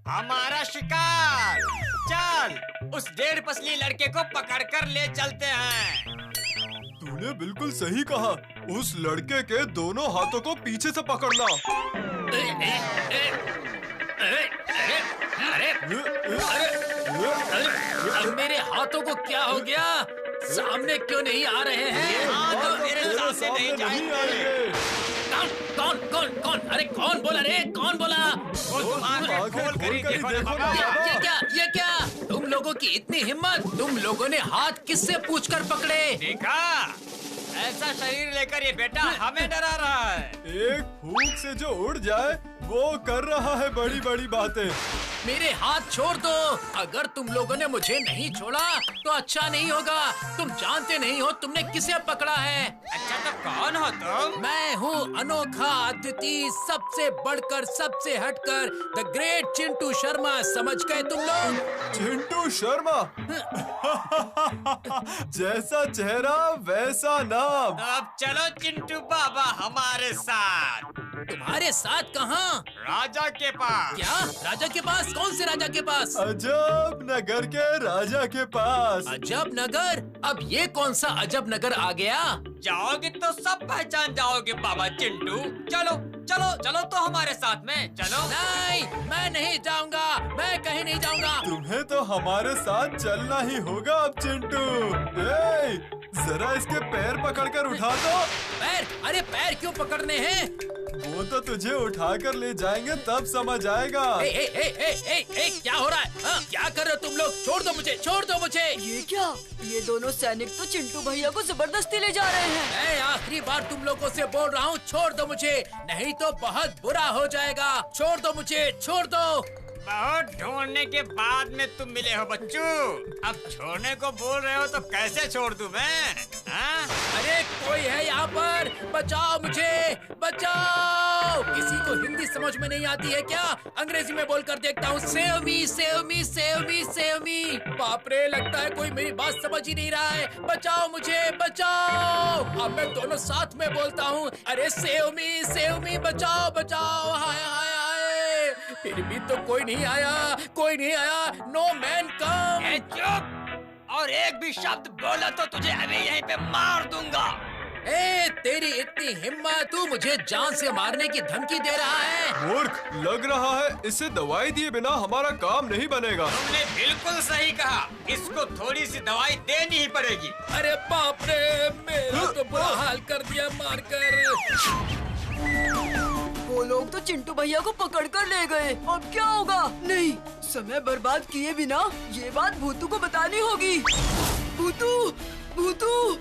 हमारा शिकार। चल उस 1.5 पसली लड़के को पकड़कर ले चलते हैं। तूने बिल्कुल सही कहा, उस लड़के के दोनों हाथों को पीछे से पकड़ना। अब मेरे हाथों को क्या हो गया? सामने क्यों नहीं आ रहे हैं? तो मेरे सामने नहीं जाएंगे। कौन कौन कौन कौन? अरे कौन बोला रे? कौन बोला? खोल कर ही देखो ना बाबा। ये क्या? तुम लोगों की इतनी हिम्मत? तुम लोगों ने हाथ किससे पूछकर पकड़े? देखा, ऐसा शरीर लेकर ये बेटा हमें डरा रहा है। एक फूंक से जो उड़ जाए वो कर रहा है बड़ी बड़ी बातें। मेरे हाथ छोड़ दो। अगर तुम लोगों ने मुझे नहीं छोड़ा तो अच्छा नहीं होगा। तुम जानते नहीं हो तुमने किसे पकड़ा है। अच्छा तो कौन हो तुम? मैं हूँ अनोखा, अद्वितीय, सबसे बढ़कर, सबसे हटकर द ग्रेट चिंटू शर्मा। समझ गए तुम लोग? चिंटू शर्मा? जैसा चेहरा वैसा नाम। तो अब चलो चिंटू बाबा हमारे साथ। तुम्हारे साथ कहाँ? राजा के पास। क्या? राजा के पास? कौन से राजा के पास? अजब नगर के राजा के पास। अजब नगर? अब ये कौन सा अजब नगर आ गया? जाओगे तो सब पहचान जाओगे बाबा चिंटू। चलो चलो चलो तो हमारे साथ में चलो। नहीं, मैं नहीं जाऊंगा, मैं कहीं नहीं जाऊंगा। तुम्हें तो हमारे साथ चलना ही होगा अब चिंटू। जरा इसके पैर पकड़कर उठा दो। पैर? अरे पैर क्यों पकड़ने हैं? वो तो तुझे उठाकर ले जाएंगे तब समझ आएगा। क्या हो रहा है? क्या कर रहे हो तुम लोग? छोड़ दो मुझे, छोड़ दो मुझे। ये क्या? ये दोनों सैनिक तो चिंटू भैया को जबरदस्ती ले जा रहे हैं। मैं आखिरी बार तुम लोगों से बोल रहा हूँ, छोड़ दो मुझे, नहीं तो बहुत बुरा हो जाएगा। छोड़ दो मुझे, छोड़ दो। बहुत ढूंढने के बाद में तुम मिले हो बच्चू। अब छोड़ने को बोल रहे हो तो कैसे छोड़ दूं मैं? हाँ? अरे कोई है यहाँ पर? बचाओ मुझे, बचाओ। किसी को हिंदी समझ में नहीं आती है क्या? अंग्रेजी में बोलकर देखता हूँ। Save me, save me, save me, save me. बाप रे, लगता है कोई मेरी बात समझ ही नहीं रहा है। बचाओ मुझे, बचाओ। अब मैं दोनों साथ में बोलता हूँ। अरे सेव मी, बचाओ, बचाओ। हाय हाय हाय। फिर भी तो कोई नहीं आया, कोई नहीं आया। No man come. चुप! और एक भी शब्द बोला तो तुझे अभी यहीं पे मार दूंगा। तेरी इतनी हिम्मत, तू मुझे जान से मारने की धमकी दे रहा है? मूर्ख, लग रहा है इससे दवाई दिए बिना हमारा काम नहीं बनेगा। तुमने बिल्कुल सही कहा, इसको थोड़ी सी दवाई देनी ही पड़ेगी। अरे बाप रे, मेरा तो बुरा हाल कर दिया मारकर। वो लोग तो चिंटू भैया को पकड़ कर ले गए। अब क्या होगा? नहीं, समय बर्बाद किए बिना ये बात भूतू को बतानी होगी। भूतू, भूतू।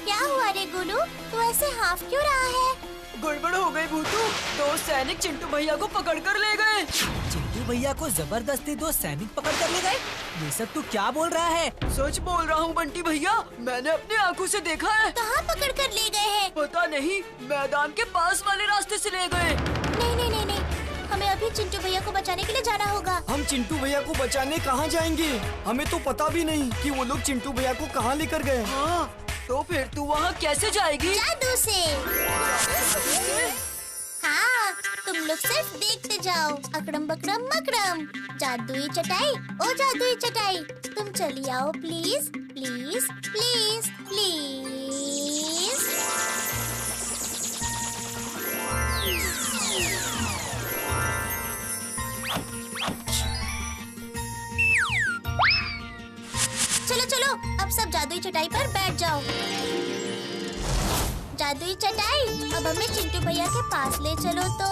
क्या हुआ रे गुलू? तू ऐसे हाफ क्यों रहा है? गड़बड़ हो गई भूतू। दो सैनिक चिंटू भैया को पकड़ कर ले गए। चिंटू भैया को जबरदस्ती दो सैनिक पकड़ कर ले गए? ये सब तू क्या बोल रहा है? सच बोल रहा हूँ बंटी भैया, मैंने अपनी आंखों से देखा है। कहाँ पकड़ कर ले गए हैं? पता नहीं, मैदान के पास वाले रास्ते से ले गए। नहीं नहीं नहीं नहीं, हमें अभी चिंटू भैया को बचाने के लिए जाना होगा। हम चिंटू भैया को बचाने कहाँ जाएंगे? हमें तो पता भी नहीं कि वो लोग चिंटू भैया को कहाँ लेकर गए। हाँ, तो फिर तू वहाँ कैसे जाएगी? जादू से। हाँ, तुम लोग सिर्फ देखते जाओ। अकड़म बकड़म मकड़म, जादुई चटाई, ओ जादुई चटाई। तुम चली आओ प्लीज, प्लीज, प्लीज, प्लीज। चलो चलो, अब सब जादुई चटाई पर बैठ जाओ। जादुई चटाई, अब हमें चिंटू भैया के पास ले चलो तो।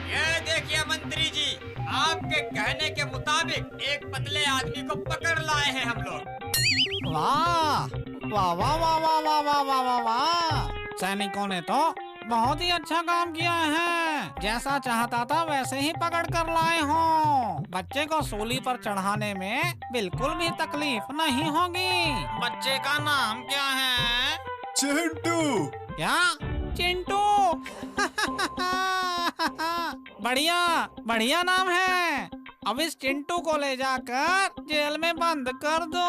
ये देखिए मंत्री जी, आप कहने के मुताबिक एक पतले आदमी को पकड़ लाए हैं हम लोग। वाह वाह वाह वाह वाह वाह वाह वाह वाह वाह, सैनिकों ने तो बहुत ही अच्छा काम किया है। जैसा चाहता था वैसे ही पकड़ कर लाए हो। बच्चे को सूली पर चढ़ाने में बिल्कुल भी तकलीफ नहीं होगी। बच्चे का नाम क्या है? चिंटू। क्या? चिंटू? बढ़िया बढ़िया नाम है। अब इस चिंटू को ले जाकर जेल में बंद कर दो।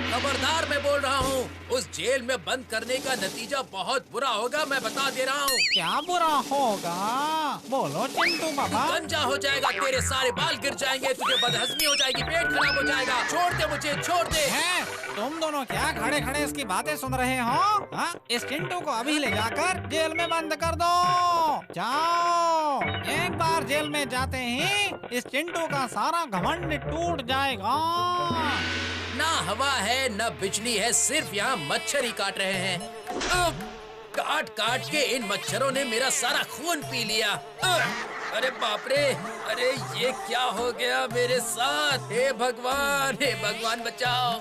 खबरदार, मैं बोल रहा हूँ, उस जेल में बंद करने का नतीजा बहुत बुरा होगा, मैं बता दे रहा हूँ। क्या बुरा होगा? बोलो चिंटू बाबा। गंजा हो जाएगा, तेरे सारे बाल गिर जाएंगे, तुझे बदहजमी हो जाएगी, पेट खराब हो जाएगा। छोड़ दे मुझे, छोड़ दे। हैं? तुम दोनों क्या खड़े खड़े इसकी बातें सुन रहे हो? हाँ? इस चिंटू को अभी ले जाकर जेल में बंद कर दो। जाओ। एक बार जेल में जाते ही इस चिंटू का सारा घमंड टूट जाएगा। ना हवा है न बिजली है, सिर्फ यहाँ मच्छर ही काट रहे हैं। काट काट के इन मच्छरों ने मेरा सारा खून पी लिया। अरे बाप रे, अरे ये क्या हो गया मेरे साथ? हे भगवान बचाओ।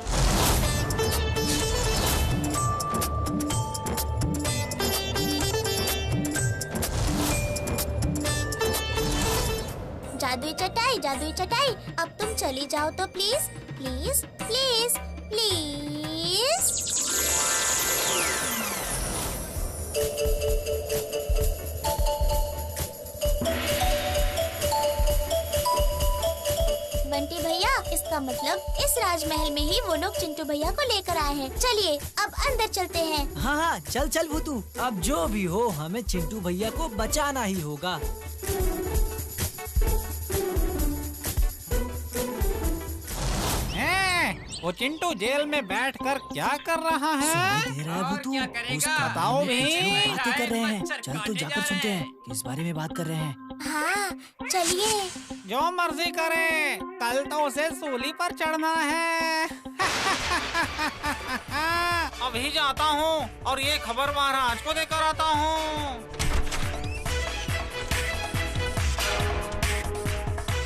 जादुई चटाई, अब तुम चली जाओ तो please please please please. Bunty भैया, इसका मतलब इस राजमहल में ही वो लोग चिंटू भैया को लेकर आए हैं। चलिए अब अंदर चलते हैं। हाँ हाँ, चल चल भूतू। अब जो भी हो, हमें चिंटू भैया को बचाना ही होगा। वो चिंटू जेल में बैठकर क्या कर रहा है? दे रहा है भूतू। बताओ भी। बातें कर रहे हैं। चल तो जाकर सुनते हैं किस बारे में बात कर रहे हैं। हाँ चलिए। जो मर्जी करे, कल तो उसे सूली पर चढ़ना है। अभी जाता हूँ और ये खबर महाराज को देकर आता हूँ।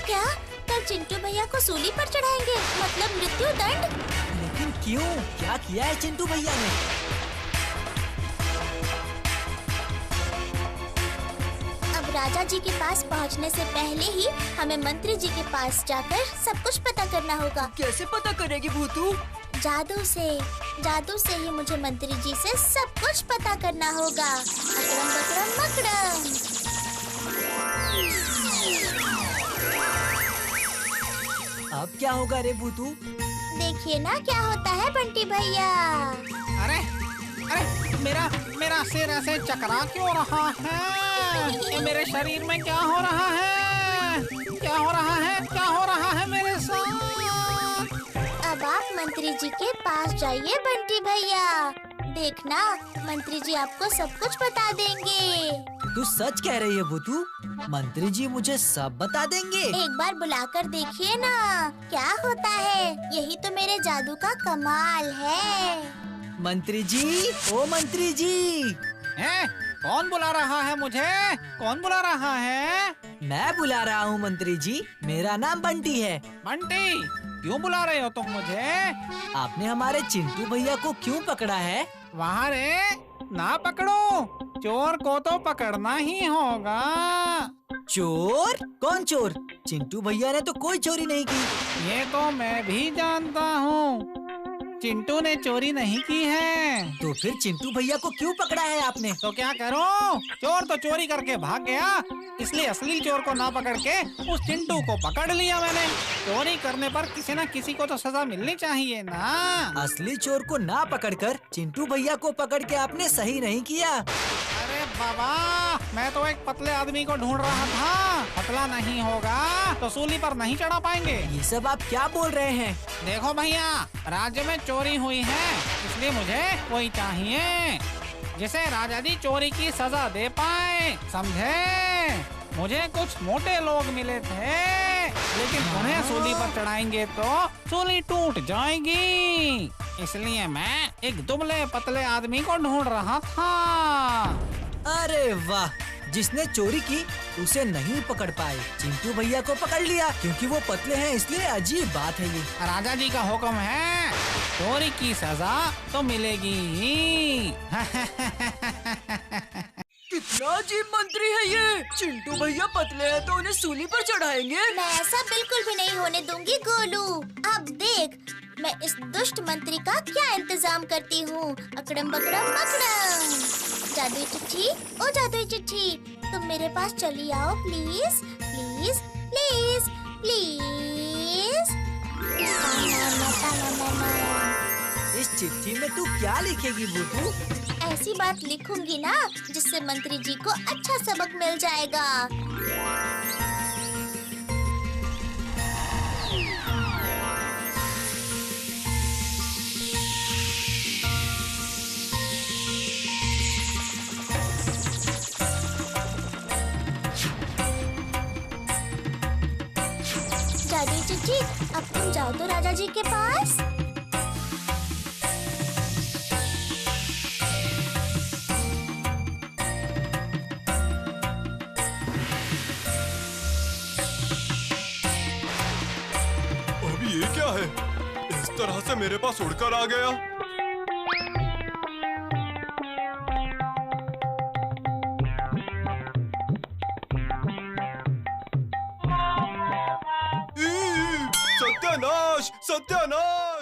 क्या कल चिंटू भैया को सूली पर चढ़ाएंगे? मतलब मृत्यु दंड? लेकिन क्यों? क्या किया है चिंटू भैया ने? अब राजा जी के पास पहुंचने से पहले ही हमें मंत्री जी के पास जाकर सब कुछ पता करना होगा। कैसे पता करेगी भूतू? जादू से ही मुझे मंत्री जी से सब कुछ पता करना होगा। अकड़म बकड़म मकड़म। अब क्या होगा रे भूतू? देखिए ना क्या होता है बंटी भैया। अरे अरे, मेरा सिर ऐसे चकरा क्यों रहा है? ये मेरे शरीर में क्या हो रहा है? क्या हो रहा है? क्या हो रहा है मेरे साथ? अब आप मंत्री जी के पास जाइए बंटी भैया। देखना मंत्री जी आपको सब कुछ बता देंगे। तू सच कह रही है भूतू? मंत्री जी मुझे सब बता देंगे? एक बार बुलाकर देखिए ना क्या होता है। यही तो मेरे जादू का कमाल है। मंत्री जी, ओ मंत्री जी। हैं? कौन बुला रहा है मुझे? कौन बुला रहा है? मैं बुला रहा हूँ मंत्री जी। मेरा नाम बंटी है। बंटी, क्यों बुला रहे हो तुम मुझे? आपने हमारे चिंटू भैया को क्यों पकड़ा है? वहाँ रे, ना पकड़ो, चोर को तो पकड़ना ही होगा। चोर? कौन चोर? चिंटू भैया ने तो कोई चोरी नहीं की। ये तो मैं भी जानता हूँ, चिंटू ने चोरी नहीं की है। तो फिर चिंटू भैया को क्यों पकड़ा है आपने? तो क्या करो, चोर तो चोरी करके भाग गया, इसलिए असली चोर को ना पकड़ के उस चिंटू को पकड़ लिया मैंने। चोरी करने पर किसी न किसी को तो सजा मिलनी चाहिए ना। असली चोर को ना पकड़कर चिंटू भैया को पकड़ के आपने सही नहीं किया। अरे बाबा, मैं तो एक पतले आदमी को ढूंढ रहा था। पतला नहीं होगा तो सूली पर नहीं चढ़ा पाएंगे। ये सब आप क्या बोल रहे हैं? देखो भैया, राज्य में चोरी हुई है, इसलिए मुझे कोई चाहिए जिसे राजा जी चोरी की सजा दे पाए, समझे? मुझे कुछ मोटे लोग मिले थे, लेकिन उन्हें सूली पर चढ़ाएंगे तो सूली टूट जाएगी, इसलिए मैं एक दुबले पतले आदमी को ढूंढ रहा था। अरे वाह, जिसने चोरी की उसे नहीं पकड़ पाए। चिंटू भैया को पकड़ लिया क्योंकि वो पतले हैं, इसलिए अजीब बात है ये। राजा जी का हुक्म है, चोरी की सजा तो मिलेगी ही। कितना अजीब मंत्री है ये। चिंटू भैया पतले हैं तो उन्हें सूली पर चढ़ाएंगे। मैं ऐसा बिल्कुल भी नहीं होने दूंगी गोलू। अब देख मैं इस दुष्ट मंत्री का क्या इंतजाम करती हूँ। अकड़म बकड़म मकड़म। जादुई चिट्ठी, ओ जादुई चिट्ठी, तुम मेरे पास चली आओ प्लीज प्लीज प्लीज प्लीज। इस चिट्ठी में तू क्या लिखेगी भूतू? ऐसी बात लिखूंगी ना जिससे मंत्री जी को अच्छा सबक मिल जाएगा। जादुई चिट्ठी, अब तुम जाओ तो राजा जी के पास। अभी ये क्या है? इस तरह से मेरे पास उड़कर आ गया। सत्यानाश! सत्यानाश!